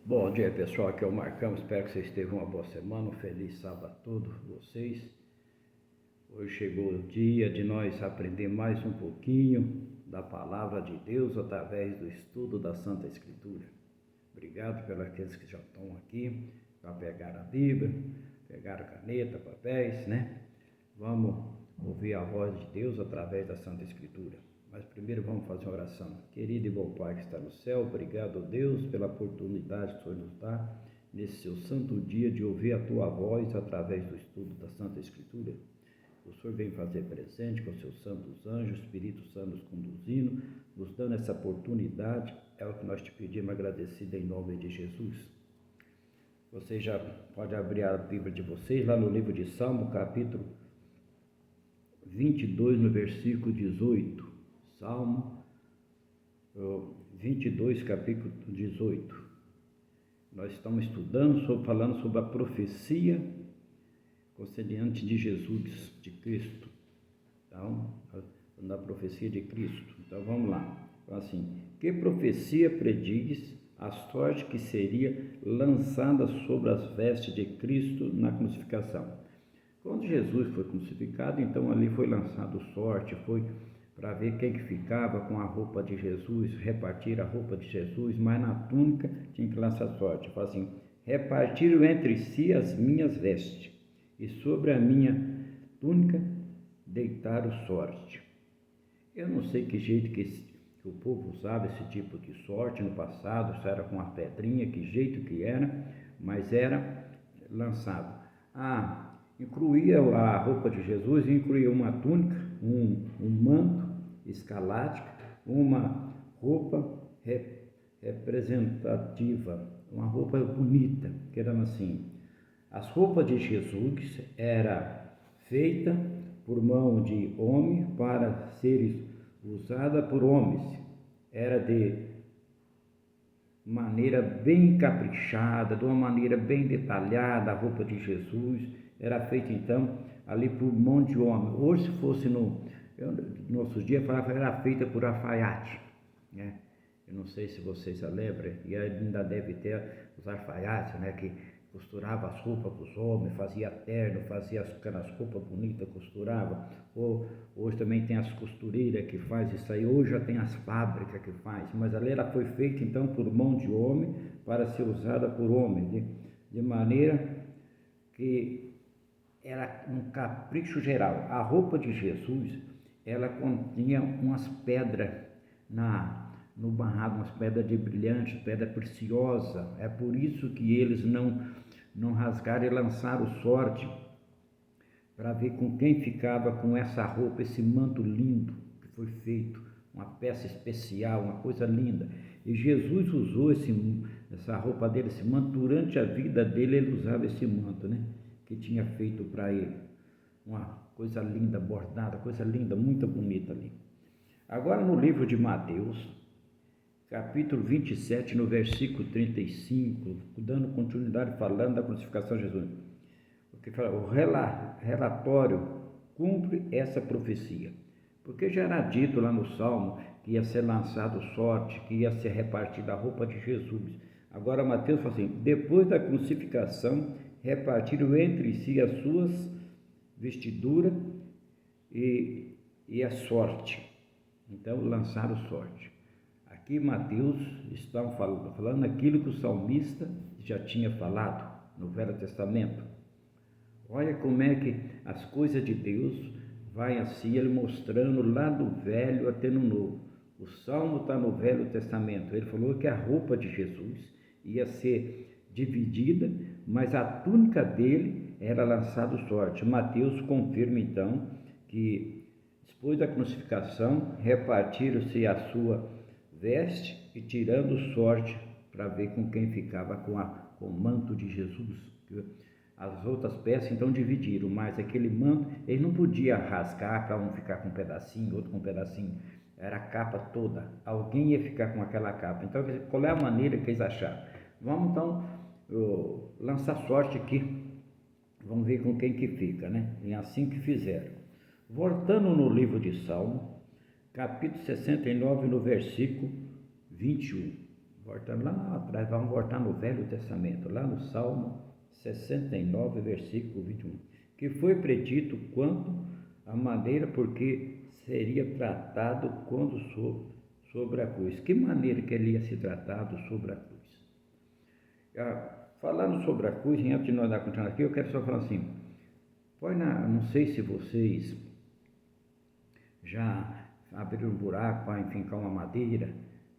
Bom dia, pessoal, aqui é o Marcão, espero que vocês tenham uma boa semana, um feliz sábado a todos vocês. Hoje chegou o dia de nós aprender mais um pouquinho da Palavra de Deus através do estudo da Santa Escritura. Obrigado pelos aqueles que já estão aqui, para pegar a Bíblia, pegar a caneta, papéis, né? Vamos ouvir a voz de Deus através da Santa Escritura. Mas primeiro vamos fazer uma oração. Querido e bom Pai que está no céu, obrigado, Deus, pela oportunidade que o Senhor nos dá nesse seu santo dia de ouvir a Tua voz através do estudo da Santa Escritura. O Senhor vem fazer presente com os seus santos anjos, Espírito Santo nos conduzindo, nos dando essa oportunidade. É o que nós te pedimos, agradecido em nome de Jesus. Você já pode abrir a Bíblia de vocês lá no livro de Salmo, capítulo 22, no versículo 18. Salmo 22, capítulo 18. Nós estamos estudando, falando sobre a profecia concernente de Jesus, de Cristo. Então, na profecia de Cristo. Então, vamos lá. Então, assim, que profecia predigues a sorte que seria lançada sobre as vestes de Cristo na crucificação? Quando Jesus foi crucificado, então ali foi lançado sorte, foi para ver quem que ficava com a roupa de Jesus, repartir a roupa de Jesus, mas na túnica tinha que lançar sorte. Fala assim: repartiram entre si as minhas vestes, e sobre a minha túnica deitaram sorte. Eu não sei que jeito que o povo usava esse tipo de sorte no passado, se era com a pedrinha, que jeito que era, mas era lançado. Incluía a roupa de Jesus, incluía uma túnica, um manto escalático, uma roupa representativa, uma roupa bonita, que era assim. As roupas de Jesus era feita por mão de homem para ser usada por homens. Era de maneira bem caprichada, de uma maneira bem detalhada. A roupa de Jesus era feita então ali por mão de homem. Hoje, se fosse nossos dias, falava que era feita por alfaiate, né? Eu não sei se vocês se lembram, e ainda deve ter os alfaiates, né, que costurava as roupas para os homens, fazia terno, fazia aquelas roupas bonitas, costurava. Hoje também tem as costureiras que faz isso aí, hoje já tem as fábricas que faz, mas ali ela foi feita então por mão de homem para ser usada por homem, de maneira que era um capricho geral. A roupa de Jesus, ela continha umas pedras no barrado, umas pedras de brilhante, pedra preciosa. É por isso que eles não rasgaram e lançaram sorte para ver com quem ficava com essa roupa, esse manto lindo que foi feito, uma peça especial, uma coisa linda. E Jesus usou essa roupa dele, esse manto, durante a vida dele ele usava esse manto, né, que tinha feito para ele. Uma coisa linda, bordada, coisa linda, muito bonita ali. Agora no livro de Mateus, capítulo 27, no versículo 35, dando continuidade falando da crucificação de Jesus. Porque o relatório cumpre essa profecia. Porque já era dito lá no Salmo que ia ser lançado sorte, que ia ser repartida a roupa de Jesus. Agora Mateus fala assim: depois da crucificação, repartiram entre si as suas vestiduras e a sorte. Então lançaram sorte. Aqui Mateus está falando aquilo que o salmista já tinha falado no Velho Testamento. Olha como é que as coisas de Deus vai assim, ele mostrando lá do Velho até no Novo. O Salmo está no Velho Testamento. Ele falou que a roupa de Jesus ia ser dividida, mas a túnica dele era lançado sorte. Mateus confirma então que depois da crucificação repartiram-se a sua veste e tirando sorte para ver com quem ficava com o manto de Jesus. As outras peças então dividiram, mas aquele manto ele não podia rasgar para um ficar com um pedacinho, outro com um pedacinho. Era a capa toda. Alguém ia ficar com aquela capa. Então, qual é a maneira que eles acharam? Vamos então lançar sorte aqui. Vamos ver com quem que fica, né? E assim que fizeram. Voltando no livro de Salmo, capítulo 69, no versículo 21. Voltando lá atrás, vamos voltar no Velho Testamento, lá no Salmo 69, versículo 21, que foi predito quanto a maneira porque seria tratado quando sobre a cruz. Que maneira que ele ia ser tratado sobre a cruz? Falando sobre a cruz, antes de nós dar continuidade aqui, eu quero só falar assim, não sei se vocês já abriram um buraco para enfincar uma madeira,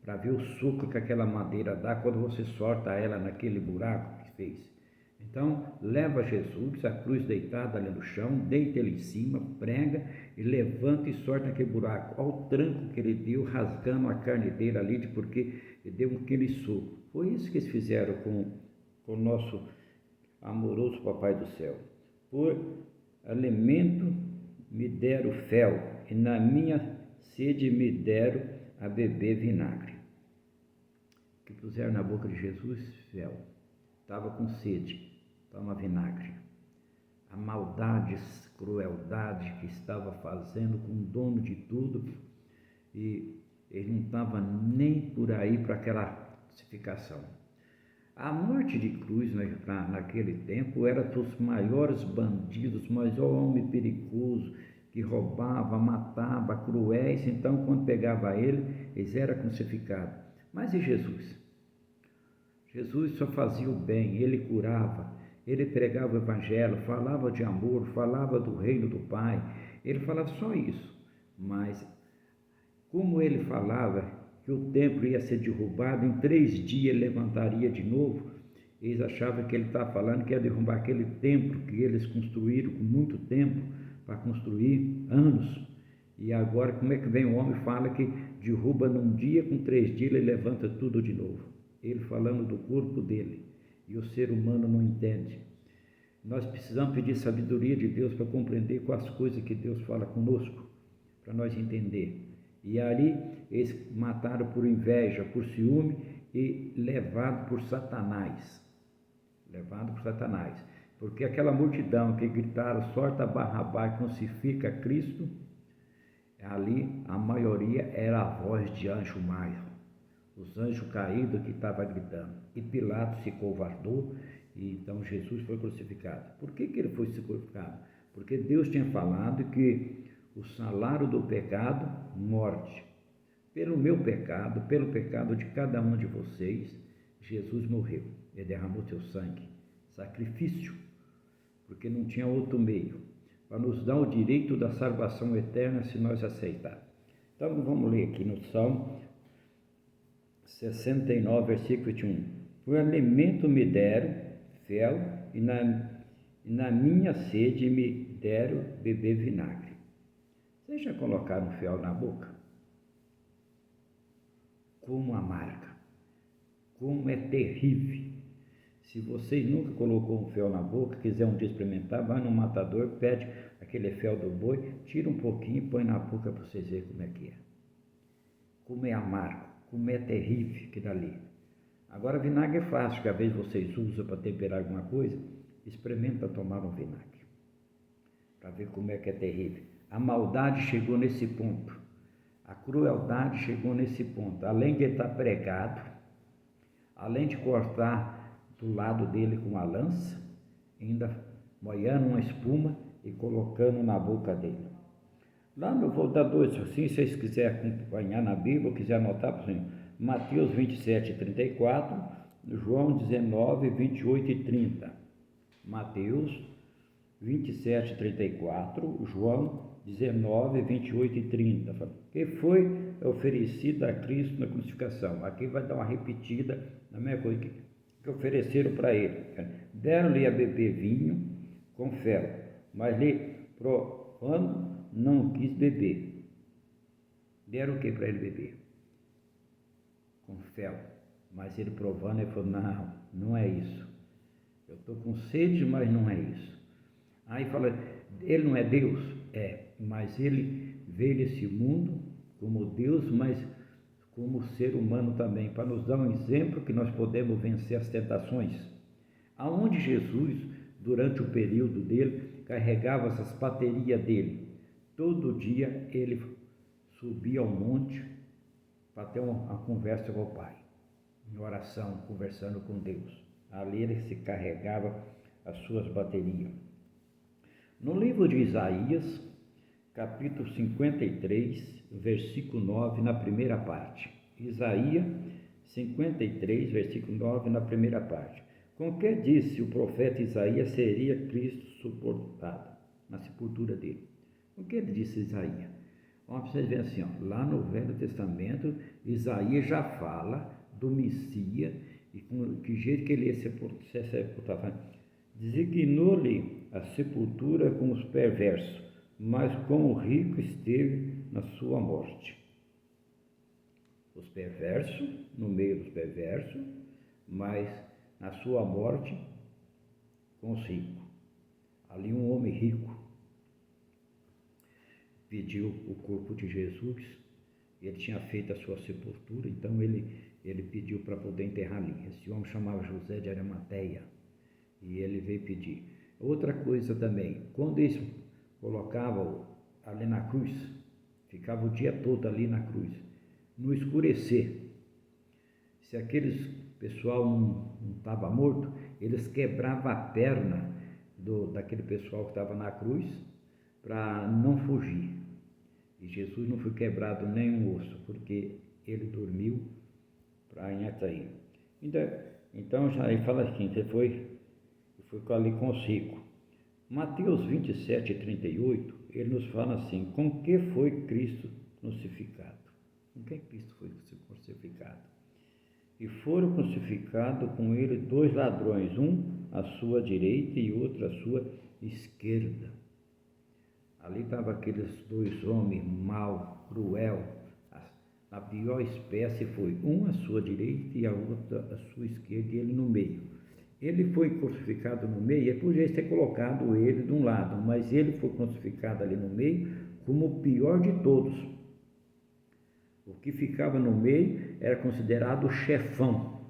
para ver o suco que aquela madeira dá quando você solta ela naquele buraco que fez. Então, leva Jesus, a cruz deitada ali no chão, deita ele em cima, prega e levanta e sorta aquele buraco. Olha o tranco que ele deu, rasgando a carne dele ali, porque ele deu aquele suco. Foi isso que eles fizeram com o nosso amoroso Papai do Céu. Por alimento me deram fel, e na minha sede me deram a beber vinagre. Que puseram na boca de Jesus fel. Estava com sede, toma vinagre. A maldade, crueldade que estava fazendo com o dono de tudo, e ele não estava nem por aí para aquela crucificação. A morte de cruz naquele tempo era dos maiores bandidos, maior homem perigoso, que roubava, matava, cruéis. Então, quando pegava ele, eles eram crucificados. Mas e Jesus? Jesus só fazia o bem, ele curava, ele pregava o evangelho, falava de amor, falava do reino do Pai, ele falava só isso. Mas como ele falava que o templo ia ser derrubado, em 3 dias ele levantaria de novo, eles achavam que ele estava falando que ia derrubar aquele templo que eles construíram com muito tempo para construir, anos. E agora como é que vem o homem e fala que derruba num dia, com 3 dias ele levanta tudo de novo? Ele falando do corpo dele, e o ser humano não entende. Nós precisamos pedir sabedoria de Deus para compreender quais coisas que Deus fala conosco, para nós entender. E ali eles mataram por inveja, por ciúme e levado por Satanás. Porque aquela multidão que gritaram, sorta Barrabás, crucifica Cristo, ali a maioria era a voz de anjo mais. Os anjos caídos que estavam gritando. E Pilatos se covardou, e então Jesus foi crucificado. Por que ele foi crucificado? Porque Deus tinha falado que o salário do pecado, morte. Pelo meu pecado, pelo pecado de cada um de vocês, Jesus morreu. Ele derramou seu sangue, sacrifício, porque não tinha outro meio, para nos dar o direito da salvação eterna se nós aceitarmos. Então vamos ler aqui no Salmo 69, versículo 21. Por alimento me deram fel, e na minha sede me deram beber vinagre. Vocês já colocaram fel na boca? Como amarga, como é terrível. Se vocês nunca colocou um fel na boca, quiser um dia experimentar, vai no matador, pede aquele fel do boi, tira um pouquinho e põe na boca para vocês verem como é que é. Como é amargo, como é terrível aquilo ali. Agora vinagre é fácil, que às vezes vocês usam para temperar alguma coisa, experimenta tomar um vinagre, para ver como é que é terrível. A maldade chegou nesse ponto, a crueldade chegou nesse ponto, além de ele estar pregado, além de cortar do lado dele com uma lança, ainda molhando uma espuma e colocando na boca dele. Lá eu vou dar dois assim, se vocês quiserem acompanhar na Bíblia, ou quiser anotar, por exemplo, Mateus 27, 34, João 19, 28 e 30. Mateus 27, 34, João 19, 28 e 30. Que foi oferecido a Cristo na crucificação. Aqui vai dar uma repetida na mesma coisa que ofereceram para ele. Deram-lhe a beber vinho com fel, mas ele, provando, não quis beber. Deram o que para ele beber? Com fel. Mas ele provando, ele falou, não é isso. Eu estou com sede, mas não é isso. Aí fala, ele não é Deus? É, mas ele veio nesse mundo como Deus, mas como ser humano também, para nos dar um exemplo que nós podemos vencer as tentações. Aonde Jesus, durante o período dele, carregava essas baterias dele. Todo dia ele subia ao monte para ter uma conversa com o Pai. em oração, conversando com Deus. Ali ele se carregava as suas baterias. No livro de Isaías, capítulo 53, versículo 9, na primeira parte. Isaías 53, versículo 9, na primeira parte. Com que disse o profeta Isaías seria Cristo suportado na sepultura dele? O que ele disse Isaías? Vamos vocês verem assim, ó, lá no Velho Testamento, Isaías já fala do Messias e com que jeito que ele ia ser sepultado. Designou-lhe a sepultura com os perversos, mas com o rico esteve na sua morte. Os perversos, no meio dos perversos, mas na sua morte com os ricos. Ali um homem rico pediu o corpo de Jesus, ele tinha feito a sua sepultura, então ele pediu para poder enterrar ali. Esse homem chamava José de Arimateia, e ele veio pedir. Outra coisa também, quando eles colocavam ali na cruz, ficava o dia todo ali na cruz, no escurecer, se aqueles pessoal não estava morto, eles quebravam a perna daquele pessoal que estava na cruz para não fugir. E Jesus não foi quebrado nem um osso, porque ele dormiu para ir. Então já ele fala assim, ele foi ali com os ricos. Mateus 27, 38, ele nos fala assim, com que foi Cristo crucificado? Com que Cristo foi crucificado? E foram crucificados com ele 2 ladrões, um à sua direita e outro à sua esquerda. Ali estavam aqueles 2 homens mau, cruel, a pior espécie foi um à sua direita e a outra à sua esquerda e ele no meio. Ele foi crucificado no meio, é por jeito ter colocado ele de um lado, mas ele foi crucificado ali no meio como o pior de todos. O que ficava no meio era considerado o chefão,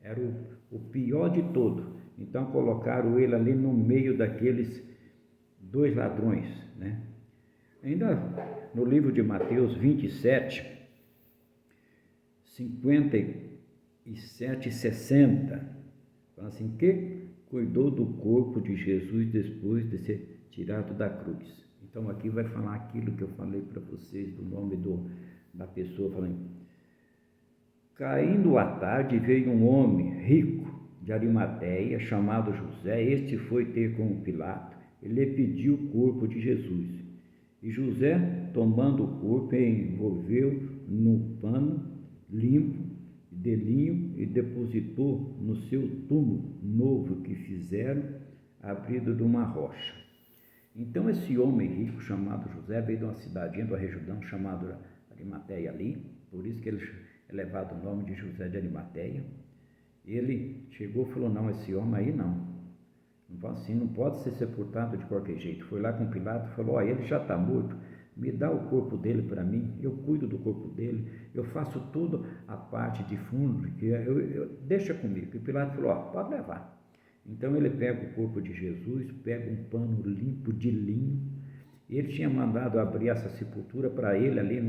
era o pior de todos. Então colocaram ele ali no meio daqueles 2 ladrões, né? Ainda no livro de Mateus 27, 57 e 60, fala assim, que cuidou do corpo de Jesus depois de ser tirado da cruz. Então aqui vai falar aquilo que eu falei para vocês do nome da pessoa, falando, caindo à tarde veio um homem rico de Arimateia, chamado José. Este foi ter com Pilato, ele lhe pediu o corpo de Jesus. E José, tomando o corpo, envolveu num pano limpo de linho e depositou no seu túmulo novo que fizeram, abrido de uma rocha. Então esse homem rico chamado José veio de uma cidadinha da região chamada Arimateia ali, por isso que ele é levado o nome de José de Arimateia. Ele chegou e falou, não, esse homem aí não assim, não pode ser sepultado de qualquer jeito. Foi lá com Pilato e falou, ele já está morto, me dá o corpo dele para mim, eu cuido do corpo dele, eu faço tudo a parte de fundo, que deixa comigo. E Pilato falou, pode levar. Então ele pega o corpo de Jesus, pega um pano limpo de linho, e ele tinha mandado abrir essa sepultura para ele ali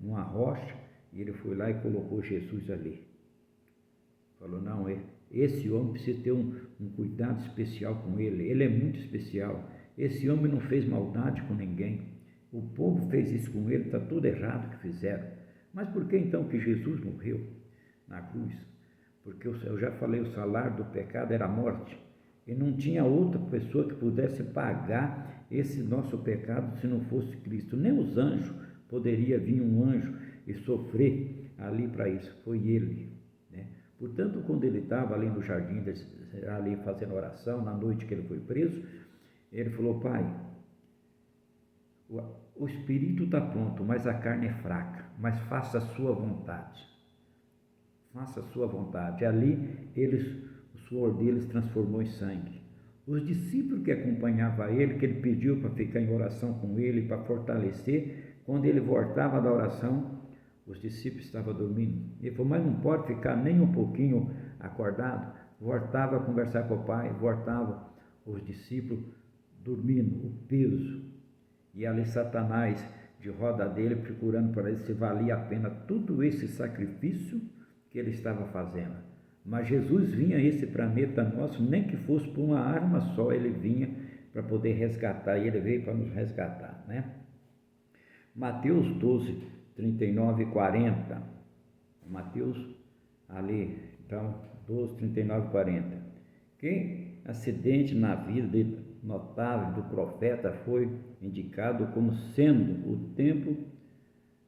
numa rocha, e ele foi lá e colocou Jesus ali. Falou, não, esse homem precisa ter um cuidado especial com ele, ele é muito especial, esse homem não fez maldade com ninguém, o povo fez isso com ele, está tudo errado que fizeram. Mas por que então que Jesus morreu na cruz? Porque eu já falei, o salário do pecado era a morte, e não tinha outra pessoa que pudesse pagar esse nosso pecado se não fosse Cristo. Nem os anjos, poderia vir um anjo e sofrer ali para isso, foi ele, né? Portanto, quando ele estava ali no jardim, ali fazendo oração, na noite que ele foi preso, ele falou, Pai, o espírito está pronto, mas a carne é fraca, mas faça a sua vontade. Faça a sua vontade. Ali, o suor deles transformou em sangue. Os discípulos que acompanhavam ele, que ele pediu para ficar em oração com ele, para fortalecer, quando ele voltava da oração, os discípulos estavam dormindo. Ele falou, mas não pode ficar nem um pouquinho acordado. Voltava a conversar com o pai, voltava os discípulos dormindo, o peso. E ali Satanás de roda dele, procurando para ele se valia a pena tudo esse sacrifício que ele estava fazendo. Mas Jesus vinha a esse planeta nosso, nem que fosse por uma arma só, ele vinha para poder resgatar, e ele veio para nos resgatar, né? Mateus 12, 39 e 40. Mateus, ali, então, 12, 39 e 40. Que acidente na vida notável do profeta foi indicado como sendo o tempo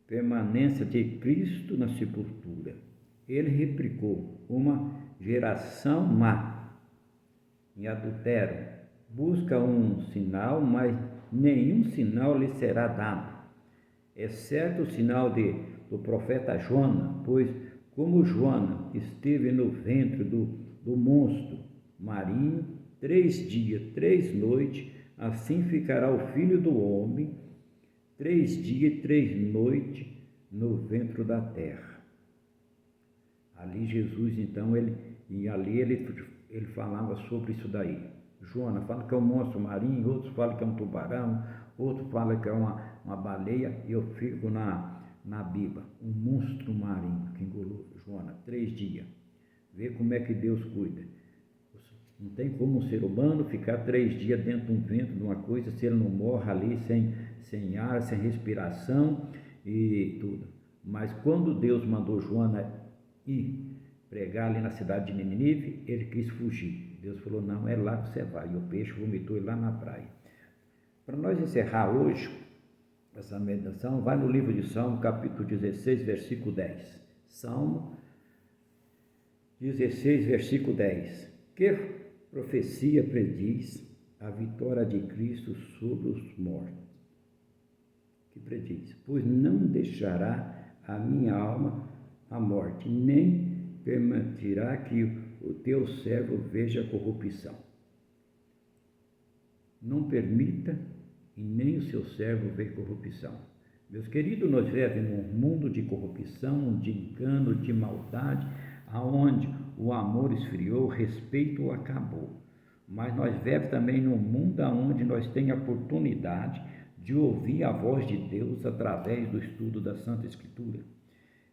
permanência de Cristo na sepultura. Ele replicou: uma geração má em adultério busca um sinal, mas nenhum sinal lhe será dado, exceto o sinal do profeta Jona, pois como Jona esteve no ventre do monstro marinho 3 dias, 3 noites, assim ficará o Filho do Homem 3 dias e 3 noites no ventre da terra. Ali Jesus, então, ele falava sobre isso daí. Jonas fala que é um monstro marinho, outros falam que é um tubarão, outros falam que é uma baleia, e eu fico na Bíblia, um monstro marinho que engoliu Jonas 3 dias. Vê como é que Deus cuida. Não tem como um ser humano ficar 3 dias dentro de um vento, de uma coisa, se ele não morre ali sem ar, sem respiração e tudo. Mas quando Deus mandou Jonas ir pregar ali na cidade de Nínive, ele quis fugir. Deus falou: não, é lá que você vai. E o peixe vomitou ele lá na praia. Para nós encerrar hoje essa meditação, vai no livro de Salmo, capítulo 16, versículo 10. Salmo 16, versículo 10. Que profecia prediz a vitória de Cristo sobre os mortos? Que prediz: pois não deixará a minha alma a morte, nem permitirá que o teu servo veja corrupção. Não permita e nem o seu servo veja corrupção. Meus queridos, nós vivemos num mundo de corrupção, de engano, de maldade, aonde o amor esfriou, o respeito acabou. Mas nós vivemos também num mundo onde nós temos a oportunidade de ouvir a voz de Deus através do estudo da Santa Escritura.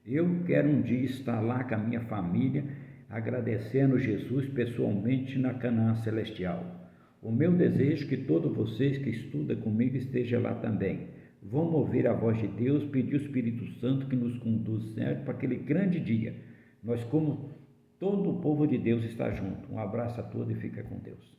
Eu quero um dia estar lá com a minha família, agradecendo Jesus pessoalmente na Canaã Celestial. O meu desejo é que todos vocês que estudam comigo estejam lá também. Vamos ouvir a voz de Deus, pedir o Espírito Santo que nos conduz certo para aquele grande dia. Nós, como todo o povo de Deus, está junto. Um abraço a todos e fica com Deus.